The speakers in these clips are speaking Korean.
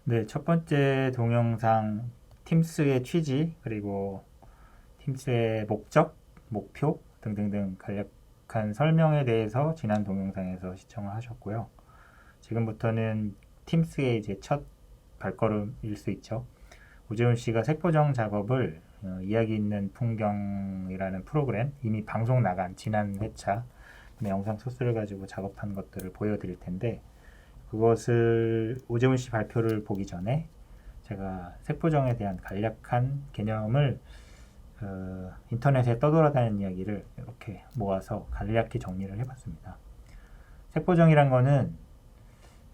네, 첫 번째 동영상 팀스의 취지, 그리고 팀스의 목적, 목표 등등등 간략한 설명에 대해서 지난 동영상에서 시청을 하셨고요. 지금부터는 팀스의 이제 첫 발걸음일 수 있죠. 오재훈 씨가 색보정 작업을 이야기 있는 풍경이라는 프로그램, 이미 방송 나간 지난 회차 영상 소스를 가지고 작업한 것들을 보여드릴 텐데, 그것을 오재훈 씨 발표를 보기 전에 제가 색보정에 대한 간략한 개념을 인터넷에 떠돌아다니는 이야기를 이렇게 모아서 간략히 정리를 해봤습니다. 색보정이란 거는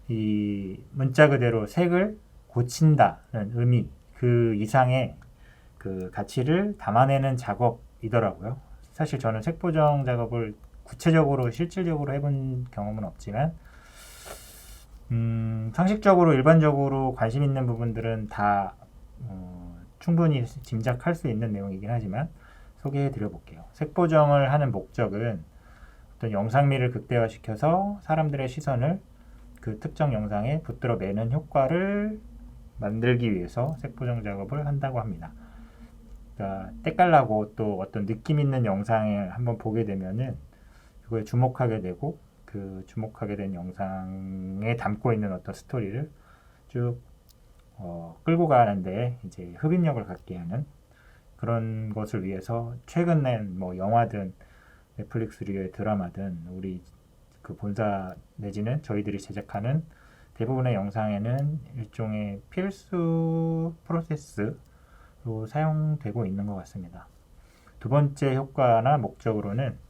이 문자 그대로 색을 고친다는 의미, 그 이상의 그 가치를 담아내는 작업이더라고요. 사실 저는 색보정 작업을 구체적으로 실질적으로 해본 경험은 없지만 상식적으로 일반적으로 관심 있는 부분들은 다 충분히 짐작할 수 있는 내용이긴 하지만 소개해 드려 볼게요. 색보정을 하는 목적은 어떤 영상미를 극대화시켜서 사람들의 시선을 그 특정 영상에 붙들어 매는 효과를 만들기 위해서 색보정 작업을 한다고 합니다. 그러니까 때깔나고 또 어떤 느낌 있는 영상을 한번 보게 되면은 그거에 주목하게 되고, 그 주목하게 된 영상에 담고 있는 어떤 스토리를 쭉 끌고 가는데 이제 흡입력을 갖게 하는 그런 것을 위해서 최근 낸 뭐 영화든 넷플릭스류의 드라마든 우리 그 본사 내지는 저희들이 제작하는 대부분의 영상에는 일종의 필수 프로세스로 사용되고 있는 것 같습니다. 두 번째 효과나 목적으로는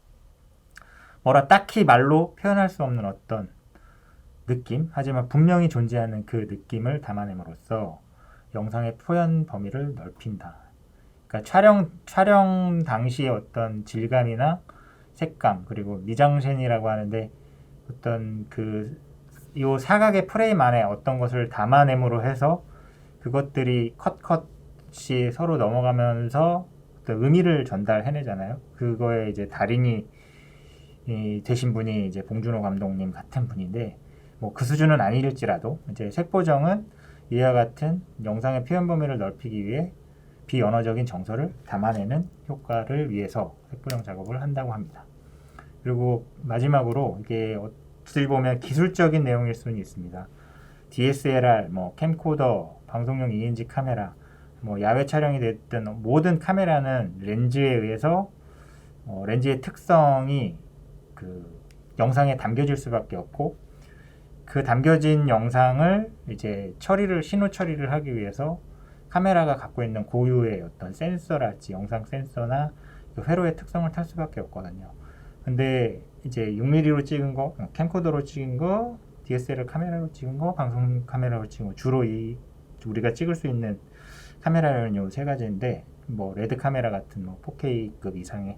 뭐라 딱히 말로 표현할 수 없는 어떤 느낌, 하지만 분명히 존재하는 그 느낌을 담아냄으로써 영상의 표현 범위를 넓힌다. 그러니까 촬영 당시의 어떤 질감이나 색감, 그리고 미장센이라고 하는데 어떤 요 사각의 프레임 안에 어떤 것을 담아냄으로 해서 그것들이 컷이 서로 넘어가면서 어떤 의미를 전달해내잖아요. 그거에 이제 달인이 되신 분이 이제 봉준호 감독님 같은 분인데, 뭐 그 수준은 아닐지라도 이제 색보정은 이와 같은 영상의 표현 범위를 넓히기 위해 비언어적인 정서를 담아내는 효과를 위해서 색보정 작업을 한다고 합니다. 그리고 마지막으로 이게 어떻게 보면 기술적인 내용일 수는 있습니다. DSLR, 뭐 캠코더, 방송용 ENG 카메라, 뭐 야외 촬영이 됐든 모든 카메라는 렌즈에 의해서 렌즈의 특성이 그 영상에 담겨질 수밖에 없고, 그 담겨진 영상을 이제 신호 처리를 하기 위해서 카메라가 갖고 있는 고유의 어떤 센서랄지 영상 센서나 회로의 특성을 탈 수밖에 없거든요. 근데 이제 6mm로 찍은 거, 캠코더로 찍은 거, DSLR 카메라로 찍은 거, 방송 카메라로 찍은 거, 주로 우리가 찍을 수 있는 카메라는 요 세 가지인데, 뭐 레드 카메라 같은 뭐 4K급 이상의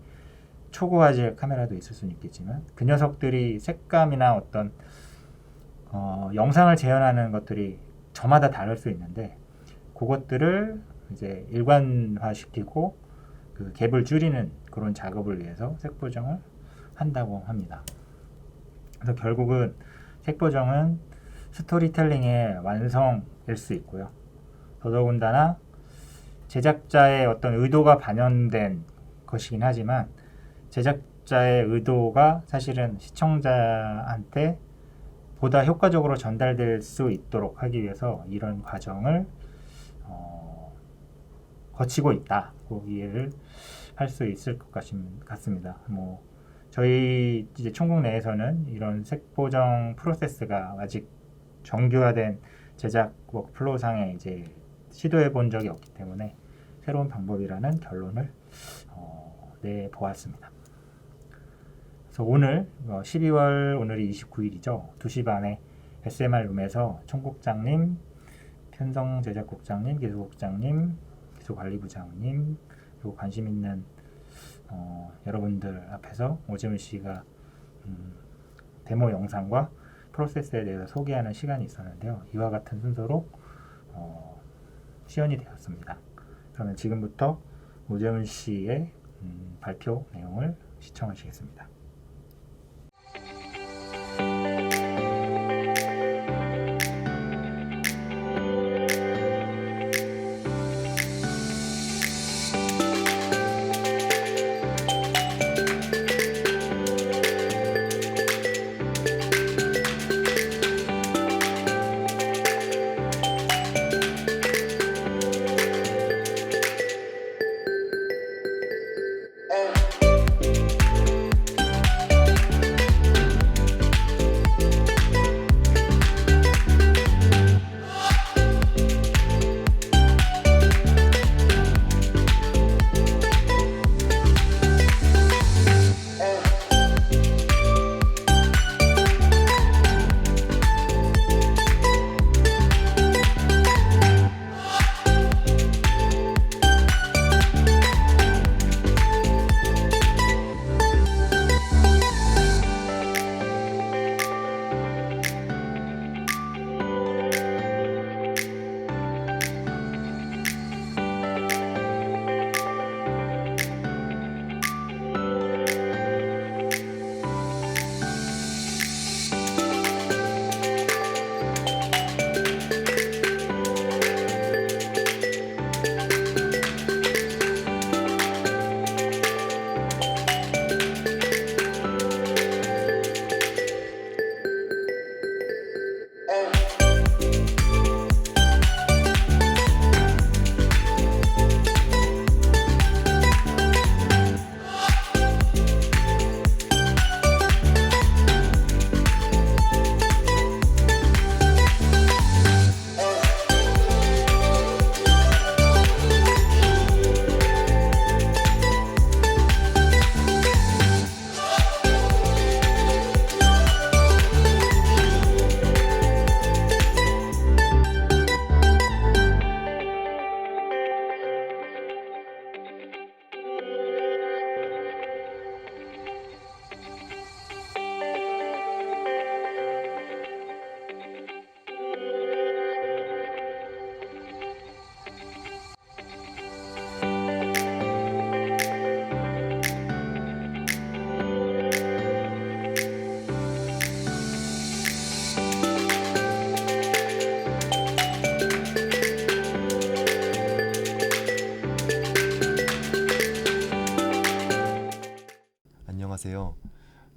초고화 질 카메라도 있을 수는 있겠지만, 그 녀석들이 색감이나 어떤 영상을 재현하는 것들이 저마다 다를 수 있는데, 그것들을 이제 일관화시키고 그 갭을 줄이는 그런 작업을 위해서 색보정을 한다고 합니다. 그래서 결국은 색보정은 스토리텔링의 완성일 수 있고요. 더더군다나 제작자의 어떤 의도가 반영된 것이긴 하지만, 제작자의 의도가 사실은 시청자한테 보다 효과적으로 전달될 수 있도록 하기 위해서 이런 과정을 거치고 있다고 이해를 할 수 있을 것 같습니다. 뭐 저희 이제 총국 내에서는 이런 색보정 프로세스가 아직 정교화된 제작 워크플로우상에 이제 시도해 본 적이 없기 때문에 새로운 방법이라는 결론을 내보았습니다. 그래서 오늘 12월 오늘이 29일이죠. 2시 반에 SMR 룸에서 총국장님, 편성 제작국장님, 기술국장님, 기술관리부장님, 그리고 관심 있는 여러분들 앞에서 오재훈 씨가 데모 영상과 프로세스에 대해서 소개하는 시간이 있었는데요. 이와 같은 순서로 시연이 되었습니다. 그러면 지금부터 오재훈 씨의 발표 내용을 시청하시겠습니다.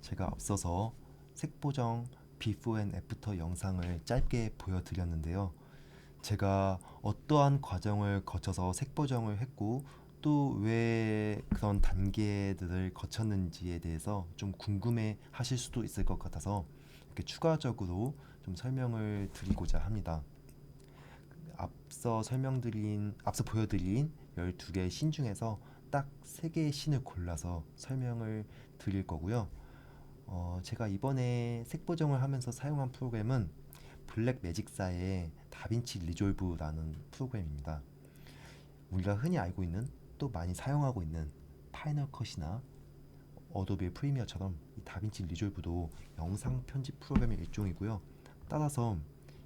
제가 앞서서 색보정 비포 앤 애프터 영상을 짧게 보여드렸는데요. 제가 어떠한 과정을 거쳐서 색보정을 했고 또 왜 그런 단계들을 거쳤는지에 대해서 좀 궁금해 하실 수도 있을 것 같아서 이렇게 추가적으로 좀 설명을 드리고자 합니다. 앞서 보여드린 12개의 신 중에서 딱 3개의 신을 골라서 설명을 드릴 거고요. 제가 이번에 색보정을 하면서 사용한 프로그램은 블랙 매직사의 다빈치 리졸브라는 프로그램입니다. 우리가 흔히 알고 있는 또 많이 사용하고 있는 파이널 컷이나 어도비 프리미어처럼 이 다빈치 리졸브도 영상 편집 프로그램의 일종이고요. 따라서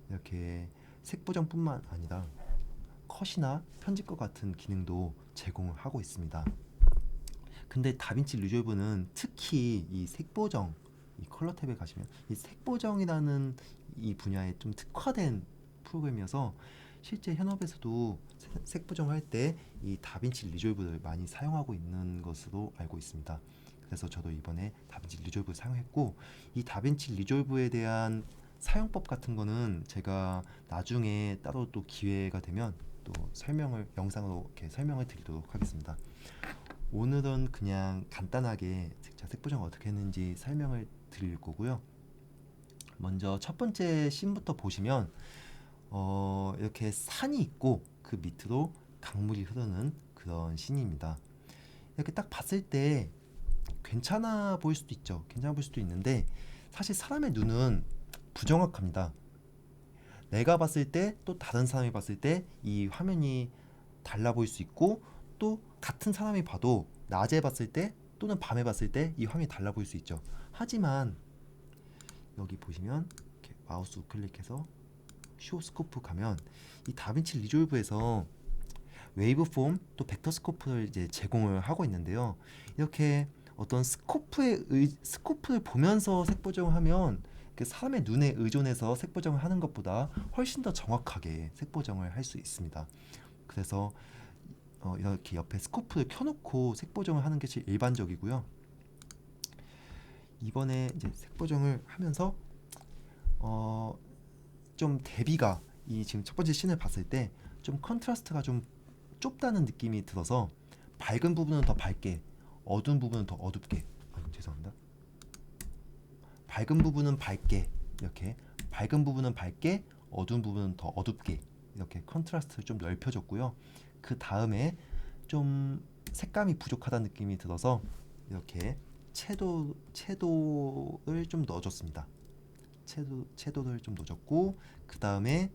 이렇게 색보정뿐만 아니라 컷이나 편집과 같은 기능도 제공을 하고 있습니다. 근데 다빈치 리졸브는 특히 이 색보정, 이 컬러 탭에 가시면 이 색보정이라는 이 분야에 좀 특화된 프로그램이어서 실제 현업에서도 색보정을 할 때 이 다빈치 리졸브를 많이 사용하고 있는 것으로 알고 있습니다. 그래서 저도 이번에 다빈치 리졸브를 사용했고, 이 다빈치 리졸브에 대한 사용법 같은 거는 제가 나중에 따로 또 기회가 되면 또 영상으로 이렇게 설명을 드리도록 하겠습니다. 오늘은 그냥 간단하게 색보정 어떻게 했는지 설명을 드릴 거고요. 먼저 첫 번째 씬부터 보시면 이렇게 산이 있고 그 밑으로 강물이 흐르는 그런 씬입니다. 이렇게 딱 봤을 때 괜찮아 보일 수도 있죠. 괜찮아 보일 수도 있는데 사실 사람의 눈은 부정확합니다. 내가 봤을 때 또 다른 사람이 봤을 때 이 화면이 달라 보일 수 있고, 또 같은 사람이 봐도 낮에 봤을 때 또는 밤에 봤을 때 이 화면이 달라 보일 수 있죠. 하지만 여기 보시면 이렇게 마우스 우클릭해서 쇼 스코프 가면 이 다빈치 리졸브에서 웨이브 폼 또 벡터 스코프를 이제 제공을 하고 있는데요. 이렇게 어떤 스코프를 보면서 색보정을 하면 그 사람의 눈에 의존해서 색보정을 하는 것보다 훨씬 더 정확하게 색보정을 할 수 있습니다. 그래서 이렇게 옆에 스코프를 켜놓고 색보정을 하는 게 제일 일반적이고요. 이번에 이제 색보정을 하면서 좀 대비가 이 지금 첫 번째 씬을 봤을 때 좀 컨트라스트가 좀 좁다는 느낌이 들어서 밝은 부분은 더 밝게, 어두운 부분은 더 어둡게. 죄송합니다. 밝은 부분은 밝게, 이렇게 밝은 부분은 밝게, 어두운 부분은 더 어둡게, 이렇게 컨트라스트를 좀 넓혀줬고요. 그 다음에 좀 색감이 부족하다는 느낌이 들어서 이렇게 채도를 좀 넣어줬습니다. 채도를 좀 넣어줬고, 그 다음에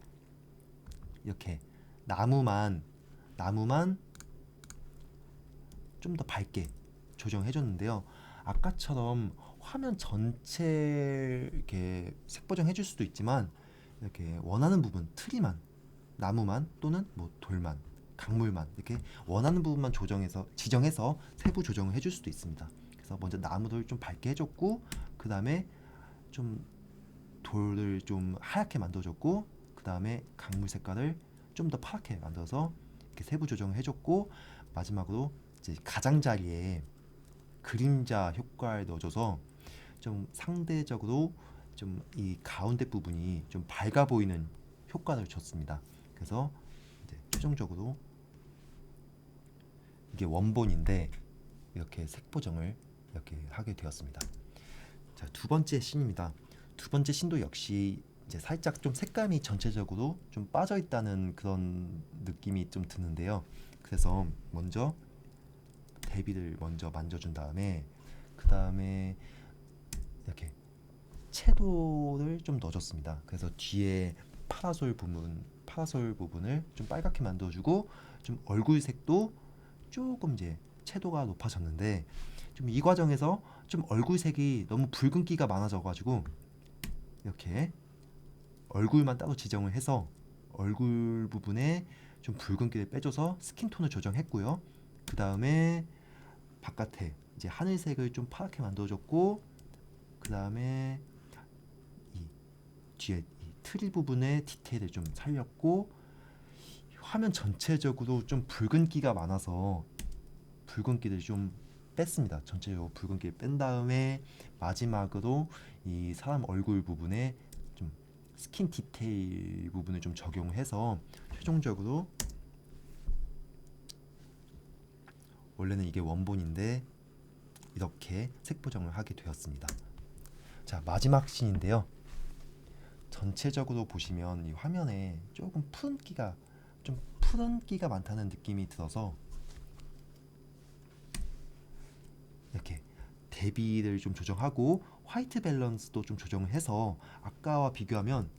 이렇게 나무만 좀 더 밝게 조정해줬는데요. 아까처럼 화면 전체 이렇게 색보정 해줄 수도 있지만 이렇게 원하는 부분, 트리만, 나무만 또는 뭐 돌만, 강물만 이렇게 원하는 부분만 지정해서 세부 조정을 해줄 수도 있습니다. 그래서 먼저 나무를 좀 밝게 해줬고, 그 다음에 좀 돌을 좀 하얗게 만들어줬고, 그 다음에 강물 색깔을 좀 더 파랗게 만들어서 이렇게 세부 조정을 해줬고, 마지막으로 이제 가장자리에 그림자 효과를 넣어줘서 좀 상대적으로 좀 이 가운데 부분이 좀 밝아 보이는 효과를 줬습니다. 그래서 이제 최종적으로 이게 원본인데 이렇게 색보정을 이렇게 하게 되었습니다. 자, 두 번째 씬입니다. 두 번째 씬도 역시 이제 살짝 좀 색감이 전체적으로 좀 빠져 있다는 그런 느낌이 좀 드는데요. 그래서 먼저 대비를 먼저 만져준 다음에 그 다음에 이렇게 채도를 좀 넣어줬습니다. 그래서 뒤에 파라솔 부분을 좀 빨갛게 만들어주고, 좀 얼굴색도 조금 이제 채도가 높아졌는데, 좀 이 과정에서 좀 얼굴색이 너무 붉은기가 많아져가지고 이렇게 얼굴만 따로 지정을 해서 얼굴 부분에 좀 붉은기를 빼줘서 스킨톤을 조정했고요. 그 다음에 바깥에 이제 하늘색을 좀 파랗게 만들어줬고, 그 다음에 이 뒤에 이 트리 부분의 디테일을 좀 살렸고, 화면 전체적으로 좀 붉은기가 많아서 붉은기를 좀 뺐습니다. 전체적으로 붉은기를 뺀 다음에 마지막으로 이 사람 얼굴 부분에 좀 스킨 디테일 부분을 좀 적용해서 최종적으로 원래는 이게 원본인데 이렇게 색 보정을 하게 되었습니다. 자, 마지막 씬인데요. 전체적으로 보시면 이 화면에 조금 푸른기가 많다는 느낌이 들어서 이렇게 대비를 좀 조정하고 화이트 밸런스도 좀 조정해서 아까와 비교하면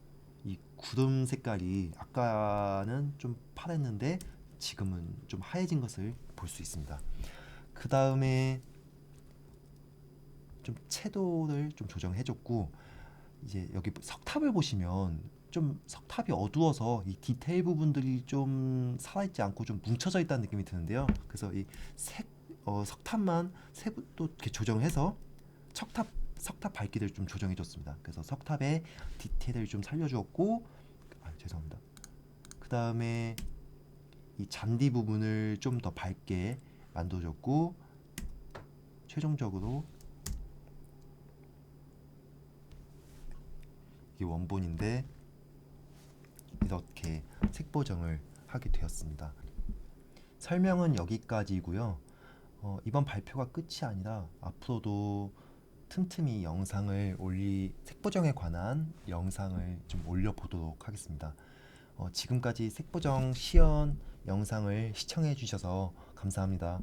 이 구름 색깔이 아까는 좀 파랬는데 지금은 좀 하얘진 것을 볼 수 있습니다. 그 다음에 좀 채도를 좀 조정해줬고, 이제 여기 석탑을 보시면 좀 석탑이 어두워서 이 디테일 부분들이 좀 살아있지 않고 좀 뭉쳐져 있다는 느낌이 드는데요. 그래서 이 석탑만 색도 이렇게 조정해서 석탑 밝기를 좀 조정해줬습니다. 그래서 석탑의 디테일을 좀 살려주었고, 죄송합니다. 그 다음에 이 잔디 부분을 좀 더 밝게 만들어줬고, 최종적으로 이게 원본인데 이렇게 색 보정을 하게 되었습니다. 설명은 여기까지고요. 이번 발표가 끝이 아니라 앞으로도 틈틈이 색 보정에 관한 영상을 좀 올려보도록 하겠습니다. 지금까지 색 보정 시연 영상을 시청해 주셔서 감사합니다.